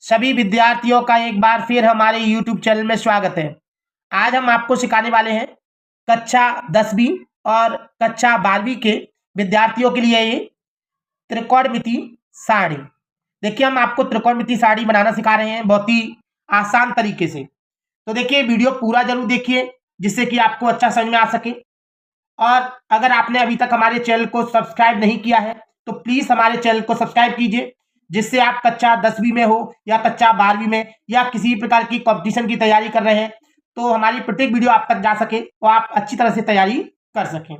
सभी विद्यार्थियों का एक बार फिर हमारे YouTube चैनल में स्वागत है। आज हम आपको सिखाने वाले हैं कक्षा 10वीं और कक्षा 12वीं के विद्यार्थियों के लिए ये त्रिकोणमिति सारणी। देखिए, हम आपको त्रिकोणमिति सारणी बनाना सिखा रहे हैं बहुत ही आसान तरीके से। तो देखिए, वीडियो पूरा जरूर देखिए जिससे कि आपको अच्छा समझ में आ सके। और अगर आपने अभी तक हमारे चैनल को सब्सक्राइब नहीं किया है तो प्लीज हमारे चैनल को सब्सक्राइब कीजिए, जिससे आप कक्षा 10वीं में हो या कक्षा 12वीं में या किसी प्रकार की कंपटीशन की तैयारी कर रहे हैं तो हमारी प्रत्येक वीडियो आप तक जा सके और आप अच्छी तरह से तैयारी कर सकें।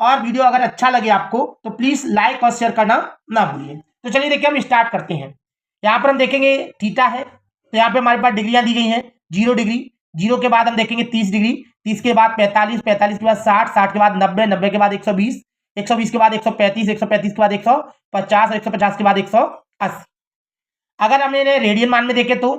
और वीडियो अगर अच्छा लगे आपको तो प्लीज लाइक और शेयर करना ना भूलिए। तो चलिए देखिए, हम स्टार्ट करते हैं। यहाँ पर हम देखेंगे थीटा है, तो यहाँ पे हमारे पास डिग्रियां दी गई हैं 0 डिग्री, 0 के बाद हम देखेंगे 30 डिग्री, 30 के बाद 45, 45 के बाद 60, 60 के बाद 90, 90 के बाद 120, 120 के बाद 135, 135 के बाद 150 और 150 के बाद 180। अगर हम इन्हें रेडियन मान में देखें तो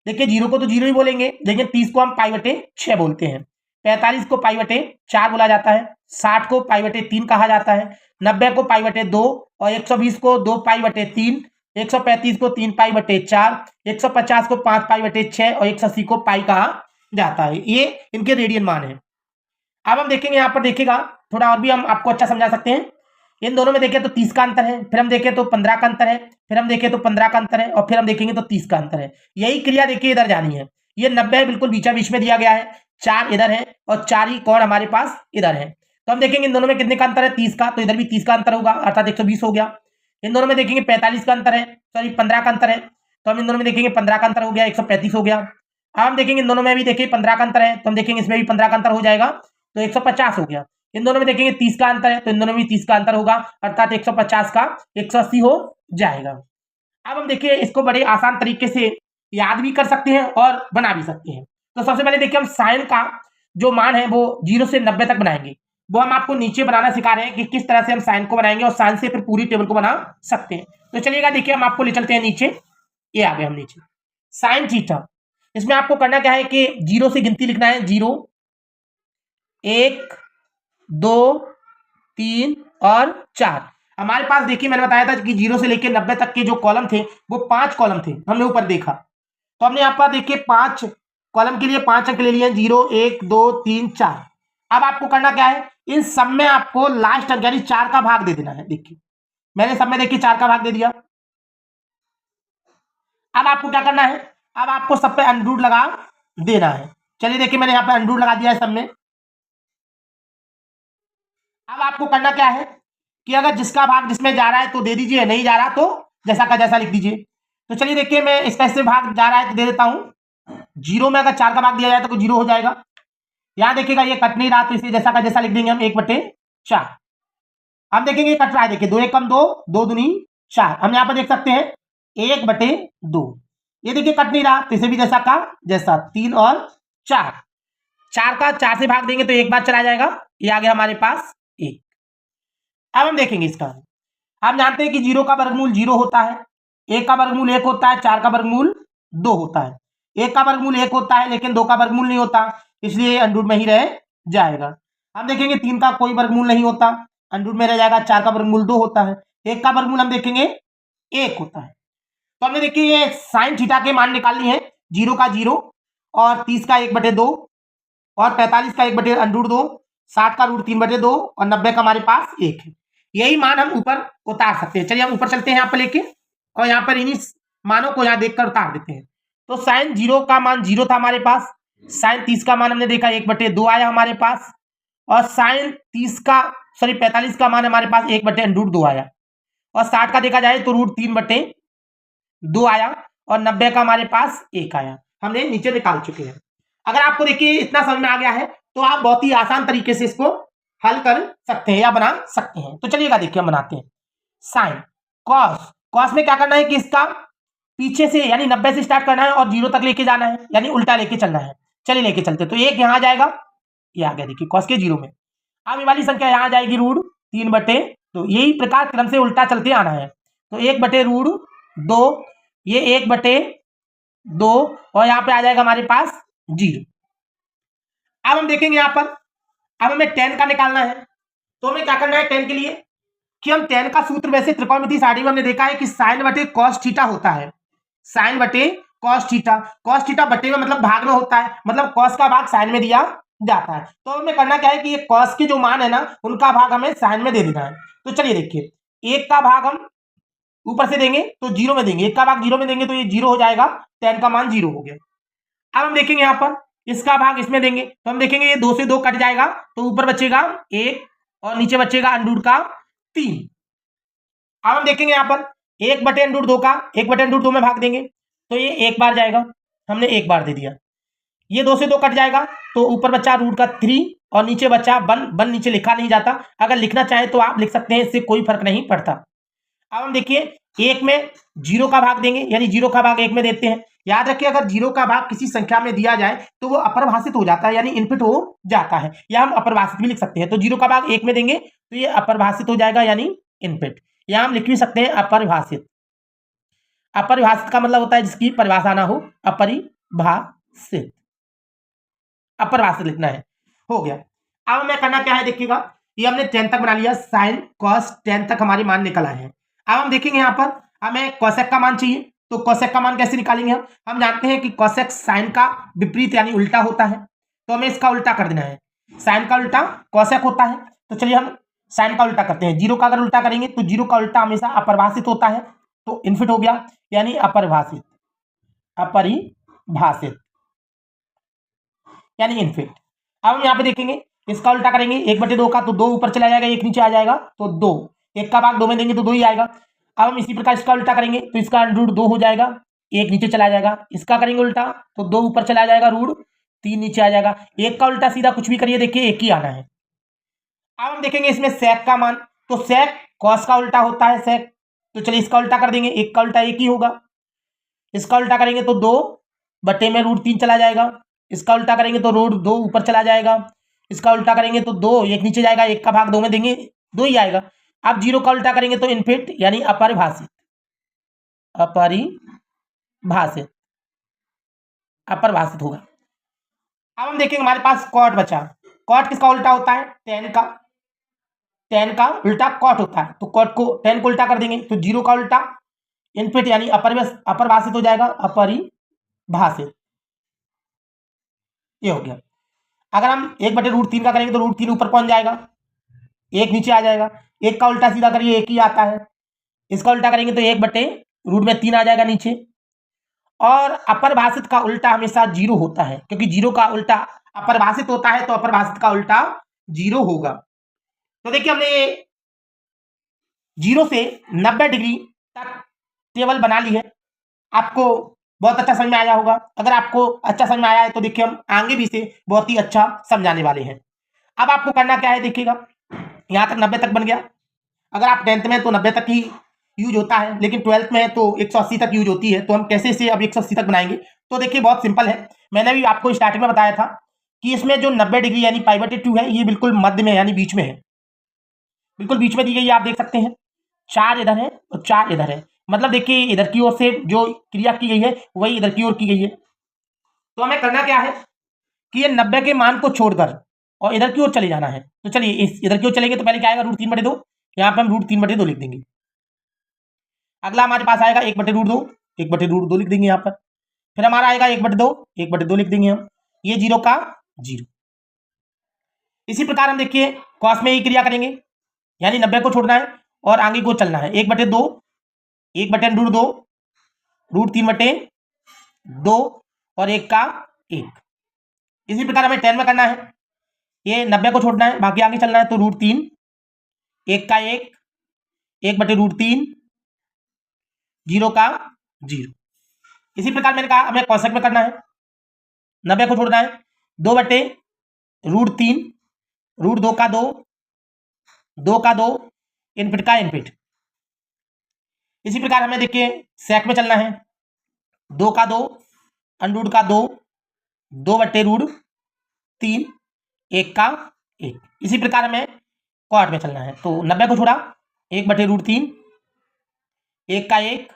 देखिए, 0 को तो 0 ही बोलेंगे, लेकिन 30 को हम π/6 बोलते हैं, 45 को π/4 बोला जाता है, 60 को π/3 कहा जाता है, 90 को π/2 और 120 को 2 π/3, 135 को 3 π/4, 150 को 5 π/6 और 180 को पाई कहा जाता है। ये इनके रेडियन मान है। अब हम देखेंगे, यहाँ पर देखिएगा थोड़ा और भी हम आपको अच्छा समझा सकते हैं। इन दोनों में देखें तो 30 का अंतर है, फिर हम देखें तो 15 का अंतर है, फिर हम देखें तो 15 का अंतर है और फिर हम देखेंगे तो 30 का अंतर है। यही क्रिया देखिए इधर जानी है। ये 90 बिल्कुल बीचा बीच में दिया गया है, 4 इधर है और 4 ही कोण हमारे पास इधर है। तो हम देखेंगे इन दोनों में कितने का अंतर है, 30 का, तो इधर भी 30 का अंतर होगा अर्थात 120 हो गया। इन दोनों में देखेंगे 45 का अंतर है, सॉरी 15 का अंतर है, तो हम इन दोनों में देखेंगे 15 का अंतर हो गया, 135 हो गया। अब हम देखेंगे इन दोनों में भी देखिए 15 का अंतर है, तो हम देखेंगे इसमें भी 15 का अंतर हो जाएगा, तो 150 हो गया। इन दोनों में देखेंगे 30 का अंतर है, तो इन दोनों में 30 का अंतर होगा अर्थात 150 का 180 हो जाएगा। अब हम देखिए इसको बड़े आसान तरीके से याद भी कर सकते हैं और बना भी सकते हैं। तो सबसे पहले देखिए, हम साइन का जो मान है वो 0 से 90 तक बनाएंगे। वो हम आपको नीचे बनाना सिखा रहे हैं कि किस तरह से हम साइन को बनाएंगे और साइन से फिर पूरी टेबल को बना सकते हैं। तो चलिएगा, देखिए हम आपको ले चलते हैं नीचे। ये आ गए हम नीचे। साइन थीटा, इसमें आपको करना क्या है कि 0 से गिनती लिखना है, 0, 1, 2, 3 और 4। हमारे पास देखिए, मैंने बताया था कि 0 से लेकर 90 तक के जो कॉलम थे वो 5 कॉलम थे, हमने ऊपर देखा। तो हमने यहाँ पर देखिए 5 कॉलम के लिए 5 अंक ले लिए, 0, 1, 2, 3, 4। अब आपको करना क्या है, इन सब में आपको लास्ट अंक यानी 4 का भाग दे देना है। देखिए मैंने सब में देखिए 4 का भाग दे दिया। अब आपको क्या करना है, अब आपको सब पे अंडर लगा देना है। चलिए देखिए, मैंने यहाँ पे अंडर लगा दिया है सब में। अब आपको करना क्या है कि अगर जिसका भाग जिसमें जा रहा है तो दे दीजिए, नहीं जा रहा तो जैसा का जैसा लिख दीजिए। तो चलिए देखिए, मैं इसका इससे भाग जा रहा है तो दे देता हूं। 0 में अगर 4 का भाग दिया जाए तो 0 हो जाएगा। यहां देखिएगा ये कट नहीं रहा, तो इसे जैसा का जैसा लिख देंगे हम 1/4। हम देखेंगे कट रहा है, देखिए 2 एकम 2, 2 दूनी 4। हम यहाँ पर देख सकते हैं 1/2। ये देखिए कट नहीं रहा, तो इसे भी जैसा का जैसा 3 और 4। 4 का 4 से भाग देंगे तो एक बार चला जाएगा, ये आ गया हमारे पास 1। अब हम देखेंगे इसका, हम जानते हैं कि 0 का वर्गमूल 0 होता है, 1 का वर्गमूल 1 होता है, 4 का वर्गमूल 2 होता है। 1 का वर्गमूल 1 होता है लेकिन 2 का वर्गमूल नहीं होता, इसलिए अंडर में ही रह जाएगा। हम देखेंगे 3 का कोई वर्गमूल नहीं होता, अंडर में रह जाएगा। 4 का वर्गमूल 2 होता है, 1 का वर्गमूल हम देखेंगे 1 होता है। तो हमने देखिए ये साइन थीटा के मान निकालनी है, 0 का 0 और 30 का 1/2 और 45 का 1/√2, 60 का √3/2 और 90 का हमारे पास 1 है। यही मान हम ऊपर उतार सकते हैं। चलिए हम ऊपर चलते हैं यहाँ पर लेके, और यहाँ पर इन्हीं मानों को यहाँ देखकर उतार देते हैं। तो साइन 0 का मान 0 था हमारे पास, साइन 30 का मान हमने देखा 1/2 आया हमारे पास, और साइन 45 का मान हमारे पास 1/√2 आया, और 60 का देखा जाए तो √3/2 आया, और 90 का हमारे पास 1 आया। हमने नीचे निकाल चुके हैं। अगर आपको देखिए इतना समझ में आ गया है तो आप बहुत ही आसान तरीके से इसको हल कर सकते हैं या बना सकते हैं। तो चलिएगा देखिए हम बनाते हैं। साइन कॉस, कॉस में क्या करना है कि इसका पीछे से यानी 90 से स्टार्ट करना है और 0 तक लेके जाना है, यानी उल्टा लेके चलना है। चलिए लेके चलते, तो 1 यहाँ जाएगा, ये आ गया देखिए कॉस के 0 में। अब ये वाली संख्या यहाँ जाएगी √3/2। यही प्रकार क्रम से उल्टा चलते आना है। तो 1/√2, ये 1/2 और यहाँ पे आ जाएगा हमारे पास 0। अब हम देखेंगे यहाँ पर, अब हमें tan का निकालना है। तो हमें क्या करना है tan के लिए कि हम tan का सूत्र वैसे त्रिकोणमिति सारणी में हमने देखा है कि sin/cos थीटा होता है। साइन बटे कॉस थीटा। कॉस थीटा बटे में मतलब भाग में होता है, मतलब कॉस का भाग साइन में दिया जाता है। तो हमें करना क्या है कि ये कॉस के जो मान है ना उनका भाग हमें साइन में दे देना है। तो चलिए देखिए, एक का भाग हम ऊपर से देंगे तो जीरो में देंगे, एक का भाग जीरो में देंगे तो ये जीरो हो जाएगा, tan का मान जीरो हो गया। अब हम देखेंगे यहाँ पर इसका भाग इसमें देंगे तो हम देखेंगे ये 2 से 2 कट जाएगा, तो ऊपर बचेगा 1 और नीचे बचेगा अंडूर का 3। अब हम देखेंगे यहाँ पर 1 बटे अंडूर 2 का 1 बटे अंडूर 2 में भाग देंगे तो ये एक बार जाएगा, हमने एक बार दे दिया। ये 2 से 2 कट जाएगा तो ऊपर बचा रूट का 3 और नीचे बचा 1 नीचे लिखा नहीं जाता, अगर लिखना चाहे तो आप लिख सकते हैं, इससे कोई फर्क नहीं पड़ता। अब हम देखिए एक में जीरो का भाग देंगे, यानी जीरो का भाग एक में देते हैं। याद रखिए अगर जीरो का भाग किसी संख्या में दिया जाए तो वो अपरिभाषित हो जाता है, यानी इनपुट हो जाता है, या हम अपरिभाषित भी लिख सकते हैं। तो जीरो का भाग एक में देंगे तो ये अपरिभाषित हो जाएगा, यानी इनपुट, या हम लिख भी सकते हैं अपरिभाषित। अपरिभाषित का मतलब होता है जिसकी परिभाषा ना हो, अपरिभाषित, अपरिभाषित लिखना है। हो गया। अब हमें करना क्या है देखिएगा, ये हमने 10 तक बना लिया, साइन कॉस 10 तक हमारे मान निकल आए हैं। अब हम देखेंगे यहाँ पर हमें कोसेक का मान चाहिए, तो कोसेक का मान कैसे निकालेंगे हम जानते हैं कि कोसेक साइन का विपरीत यानी उल्टा होता है, तो हमें इसका उल्टा कर देना है। साइन का उल्टा कोसेक होता है, तो चलिए हम साइन का उल्टा करते हैं। जीरो का अगर उल्टा करेंगे तो जीरो का उल्टा हमेशा अपरिभाषित होता है, तो इनफिट हो गया, यानी अपरिभाषित, अपरिभाषित यानी इनफिट। अब हम यहाँ पे देखेंगे इसका उल्टा करेंगे 1 बटे 2 का, तो 2 ऊपर चला जाएगा, 1 नीचे आ जाएगा, तो 2, 1 का भाग 2 में देंगे तो 2 ही आएगा। अब हम इसी प्रकार इसका उल्टा करेंगे तो इसका रूट 2 हो जाएगा, 1 नीचे चला जाएगा। इसका करेंगे उल्टा तो 2 ऊपर चला जाएगा, रूट 3 नीचे आ जाएगा। 1 का उल्टा सीधा कुछ भी करिए, देखिए 1 ही आना है। अब हम देखेंगे इसमें सेक का मान, तो सेक कॉस का उल्टा होता है सेक, तो चलिए इसका उल्टा कर देंगे, 1 का उल्टा 1 ही होगा। इसका उल्टा करेंगे तो 2 बटे में रूट 3 चला जाएगा। इसका उल्टा करेंगे तो रूट 2 ऊपर चला जाएगा। इसका उल्टा करेंगे तो 2, 1 नीचे जाएगा, 1 का भाग 2 में देंगे 2 ही आएगा। अब जीरो का उल्टा करेंगे तो इनफिट यानी अपरिभाषित, अपरिभाषित, अपरिभाषित होगा। अब हम देखेंगे हमारे पास कॉट बचा। कॉट किसका उल्टा होता है, tan का, tan का उल्टा कॉट होता है, तो कॉट को tan को उल्टा कर देंगे तो जीरो का उल्टा इनफिट यानी अपरिभाषित हो जाएगा, अपरिभाषित, ये हो गया। अगर हम 1 बटे रूट 3 का करेंगे तो रूट 3 ऊपर पहुंच जाएगा, 1 नीचे आ जाएगा। 1 का उल्टा सीधा करिए 1 ही आता है। इसका उल्टा करेंगे तो 1 बटे रूट में 3 आ जाएगा नीचे। और अपरिभाषित का उल्टा हमेशा जीरो होता है, क्योंकि जीरो का उल्टा अपरिभाषित होता है, तो अपरिभाषित का उल्टा जीरो होगा। तो देखिए हमने 0 से 90 डिग्री तक टेबल बना ली है। आपको बहुत अच्छा समझ में आया होगा। अगर आपको अच्छा समझ में आया है तो देखिए हम आगे भी इसे बहुत ही अच्छा समझाने वाले हैं। अब आपको करना क्या है देखिएगा, यहाँ तक 90 तक बन गया। अगर आप 10th में तो 90 तक ही यूज होता है, लेकिन 12th में तो 180 तक यूज होती है। तो हम कैसे इसे अब 180 तक बनाएंगे, तो देखिए बहुत सिंपल है। मैंने भी आपको स्टार्टिंग में बताया था कि इसमें जो 90 डिग्री यानी π/2 है, ये बिल्कुल मध्य में यानी बीच में है, बिल्कुल बीच में दी गई है। आप देख सकते हैं 4 इधर है और 4 इधर है, मतलब देखिए इधर की ओर से जो क्रिया की गई है वही इधर की ओर की गई है। तो हमें करना क्या है कि ये 90 के मान को छोड़कर और इधर की ओर चले जाना है। तो चलिए इस इधर की ओर चलेंगे तो पहले क्या आएगा, रूट 3/2। यहाँ पे हम रूट 3/2 लिख देंगे। अगला हमारे पास आएगा 1/√2, 1/√2 लिख देंगे यहाँ पर। फिर हमारा आएगा 1/2, 1/2 लिख देंगे हम। ये 0 का 0। इसी प्रकार हम देखिए कॉस में ही क्रिया करेंगे, यानी 90 को छोड़ना है और आगे को चलना है। 1/2, 1/√2, रूट 3/2 और 1 का 1। इसी प्रकार हमें 10 में करना है, ये 90 को छोड़ना है, बाकी आगे चलना है, तो रूट 3, 1 का 1, 1/√3, 0 का 0। इसी प्रकार मैंने कहा हमें कोसेक में करना है, 90 को छोड़ना है, 2/√3, रूट 2 का 2, 2 का 2, इनफिट का इनफिट। इसी प्रकार हमें देखिए सेक में चलना है, 2 का 2, अंडरूट का 2, 2/√3, 1 का 1। इसी प्रकार हमें क्वाड में चलना है, तो 90 को छोड़ा, 1/√3, 1 का 1,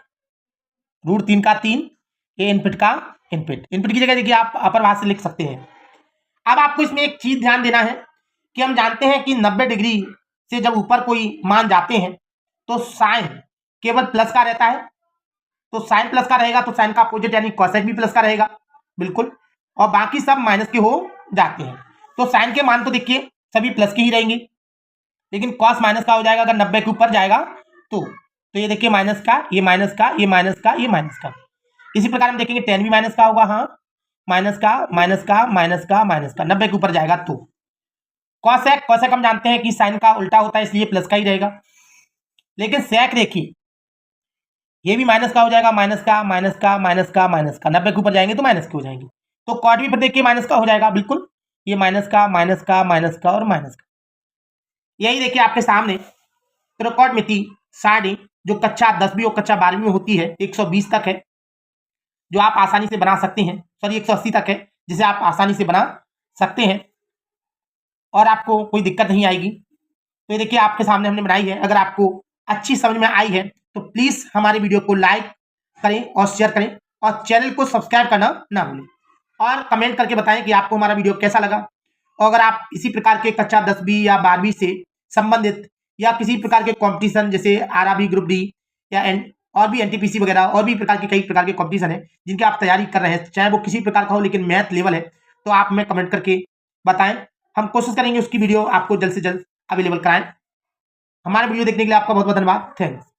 रूट 3 का 3, ये इनपुट का इनपुट। इनपुट की जगह देखिए आप अपरिभाषित लिख सकते हैं। अब आपको इसमें एक चीज ध्यान देना है कि हम जानते हैं कि 90 डिग्री से जब ऊपर कोई मान जाते हैं तो साइन केवल प्लस का रहता है, तो साइन प्लस का रहेगा तो साइन का अपोजिट यानी कॉसेक भी प्लस का रहेगा, बिल्कुल। और बाकी सब माइनस के हो जाते हैं। तो साइन के मान तो देखिए सभी प्लस के ही रहेंगे, लेकिन कॉस माइनस का हो जाएगा अगर 90 के ऊपर जाएगा तो ये देखिए माइनस का, ये माइनस का, ये माइनस का, ये माइनस का। इसी प्रकार हम देखेंगे टेन भी माइनस का होगा, हाँ, माइनस का, माइनस का, माइनस का, माइनस का, 90 के ऊपर जाएगा तो। कॉसेक, कॉसेक हम जानते हैं कि साइन का उल्टा होता है, इसलिए प्लस का ही रहेगा। लेकिन सेक देखिए, ये भी माइनस का हो जाएगा, माइनस का, माइनस का, माइनस का, माइनस का, 90 के ऊपर जाएंगे तो माइनस के हो जाएंगे। तो कॉट भी फिर देखिए माइनस का हो जाएगा, बिल्कुल। ये माइनस का, माइनस का, माइनस का और माइनस का। यही देखिए आपके सामने त्रिकोणमिति सारणी जो कक्षा 10वीं और कक्षा 12वीं में होती है, 120 तक है, जो आप आसानी से बना सकते हैं। सॉरी 180 तक है, जिसे आप आसानी से बना सकते हैं और आपको कोई दिक्कत नहीं आएगी। तो ये देखिए आपके सामने हमने बनाई है। अगर आपको अच्छी समझ में आई है तो प्लीज हमारे वीडियो को लाइक करें और शेयर करें और चैनल को सब्सक्राइब करना ना भूलें और कमेंट करके बताएं कि आपको हमारा वीडियो कैसा लगा। और अगर आप इसी प्रकार के कक्षा 10वीं या 12वीं से संबंधित या किसी प्रकार के कंपटीशन जैसे आरआरबी ग्रुप डी या और भी एनटीपीसी वगैरह और भी प्रकार के कई प्रकार के कंपटीशन है जिनकी आप तैयारी कर रहे हैं, चाहे वो किसी प्रकार का हो लेकिन मैथ लेवल है, तो आप हमें कमेंट करके बताएं। हम कोशिश करेंगे उसकी वीडियो आपको जल्द से जल्द अवेलेबल कराएं। हमारे वीडियो देखने के लिए आपका बहुत बहुत धन्यवाद। थैंक्स।